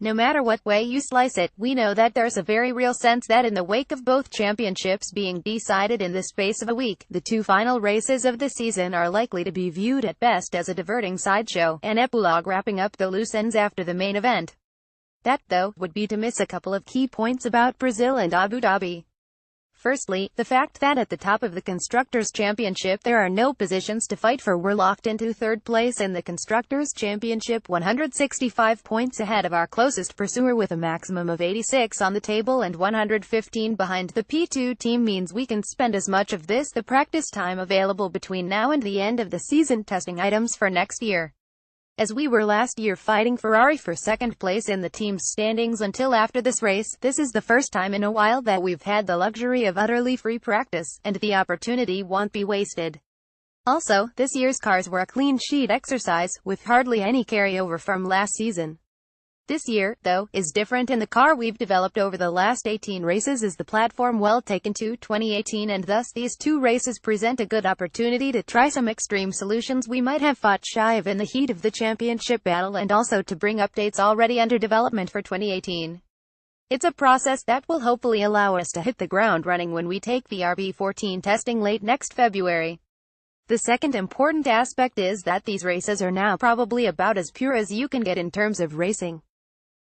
No matter what way you slice it, we know that there's a very real sense that in the wake of both championships being decided in the space of a week, the two final races of the season are likely to be viewed at best as a diverting sideshow, an epilogue wrapping up the loose ends after the main event. That, though, would be to miss a couple of key points about Brazil and Abu Dhabi. Firstly, the fact that at the top of the Constructors' Championship there are no positions to fight for. We're locked into third place in the Constructors' Championship, 165 points ahead of our closest pursuer with a maximum of 86 on the table and 115 behind. The P2 team means we can spend as much of the practice time available between now and the end of the season testing items for next year, as we were last year fighting Ferrari for second place in the team's standings until after this race. This is the first time in a while that we've had the luxury of utterly free practice, and the opportunity won't be wasted. Also, this year's cars were a clean sheet exercise, with hardly any carryover from last season. This year, though, is different, and the car we've developed over the last 18 races is the platform well taken to 2018, and thus these two races present a good opportunity to try some extreme solutions we might have fought shy of in the heat of the championship battle, and also to bring updates already under development for 2018. It's a process that will hopefully allow us to hit the ground running when we take the RB14 testing late next February. The second important aspect is that these races are now probably about as pure as you can get in terms of racing.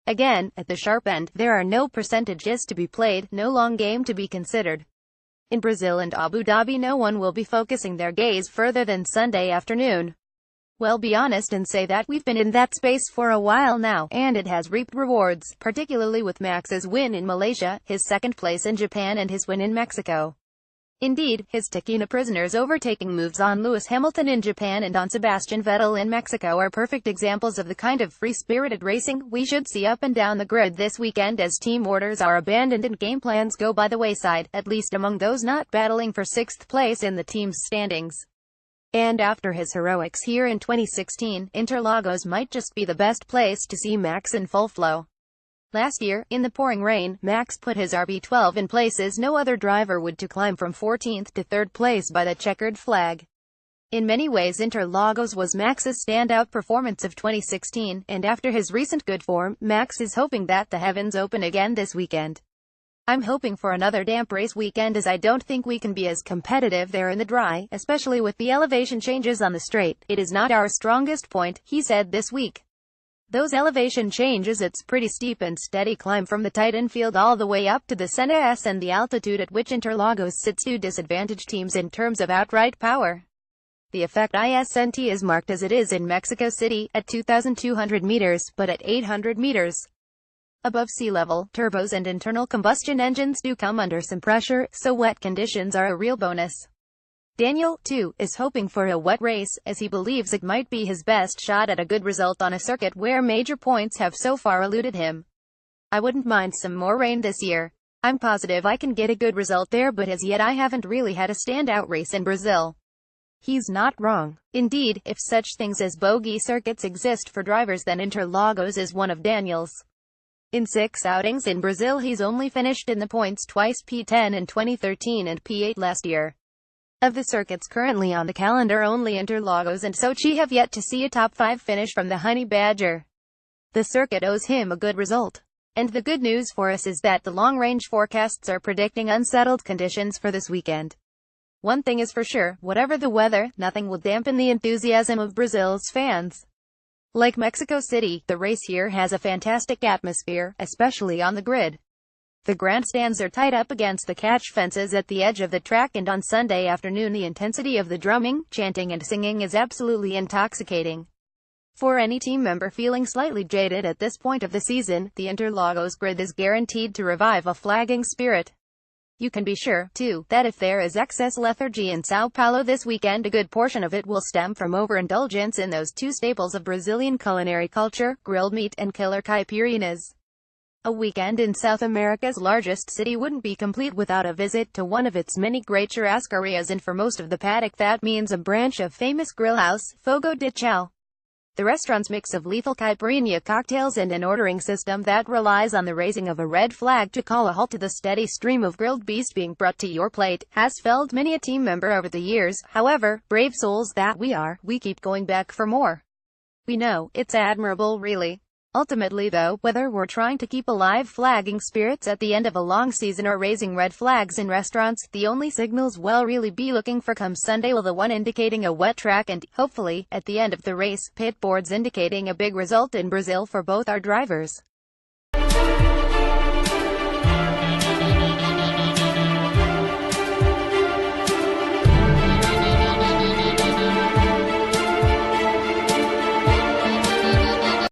Again, at the sharp end, there are no percentages to be played, no long game to be considered. In Brazil and Abu Dhabi, no one will be focusing their gaze further than Sunday afternoon. Well, be honest and say that we've been in that space for a while now, and it has reaped rewards, particularly with Max's win in Malaysia, his second place in Japan, and his win in Mexico. Indeed, his Takina prisoners overtaking moves on Lewis Hamilton in Japan and on Sebastian Vettel in Mexico are perfect examples of the kind of free-spirited racing we should see up and down the grid this weekend, as team orders are abandoned and game plans go by the wayside, at least among those not battling for sixth place in the team's standings. And after his heroics here in 2016, Interlagos might just be the best place to see Max in full flow. Last year, in the pouring rain, Max put his RB12 in places no other driver would, to climb from 14th to 3rd place by the checkered flag. In many ways, Interlagos was Max's standout performance of 2016, and after his recent good form, Max is hoping that the heavens open again this weekend. I'm hoping for another damp race weekend, as I don't think we can be as competitive there in the dry, especially with the elevation changes on the straight. It is not our strongest point, he said this week. Those elevation changes, it's pretty steep and steady climb from the tight infield all the way up to the Senna S, and the altitude at which Interlagos sits do disadvantage teams in terms of outright power. The effect isn't as marked as it is in Mexico City, at 2,200 meters, but at 800 meters above sea level, turbos and internal combustion engines do come under some pressure, so wet conditions are a real bonus. Daniel, too, is hoping for a wet race, as he believes it might be his best shot at a good result on a circuit where major points have so far eluded him. I wouldn't mind some more rain this year. I'm positive I can get a good result there, but as yet I haven't really had a standout race in Brazil. He's not wrong. Indeed, if such things as bogey circuits exist for drivers, then Interlagos is one of Daniel's. In 6 outings in Brazil, he's only finished in the points twice, P10 in 2013 and P8 last year. Of the circuits currently on the calendar, only Interlagos and Sochi have yet to see a top 5 finish from the Honey Badger. The circuit owes him a good result. And the good news for us is that the long-range forecasts are predicting unsettled conditions for this weekend. One thing is for sure, whatever the weather, nothing will dampen the enthusiasm of Brazil's fans. Like Mexico City, the race here has a fantastic atmosphere, especially on the grid. The grandstands are tied up against the catch fences at the edge of the track, and on Sunday afternoon the intensity of the drumming, chanting and singing is absolutely intoxicating. For any team member feeling slightly jaded at this point of the season, the Interlagos grid is guaranteed to revive a flagging spirit. You can be sure, too, that if there is excess lethargy in Sao Paulo this weekend, a good portion of it will stem from overindulgence in those two staples of Brazilian culinary culture, grilled meat and killer caipirinhas. A weekend in South America's largest city wouldn't be complete without a visit to one of its many great churrascarias, and for most of the paddock that means a branch of famous grill house, Fogo de Chão. The restaurant's mix of lethal caipirinha cocktails and an ordering system that relies on the raising of a red flag to call a halt to the steady stream of grilled beast being brought to your plate, has felled many a team member over the years. However, brave souls that we are, we keep going back for more. We know, it's admirable really. Ultimately though, whether we're trying to keep alive flagging spirits at the end of a long season or raising red flags in restaurants, the only signals we'll really be looking for come Sunday will the one indicating a wet track and, hopefully, at the end of the race, pit boards indicating a big result in Brazil for both our drivers.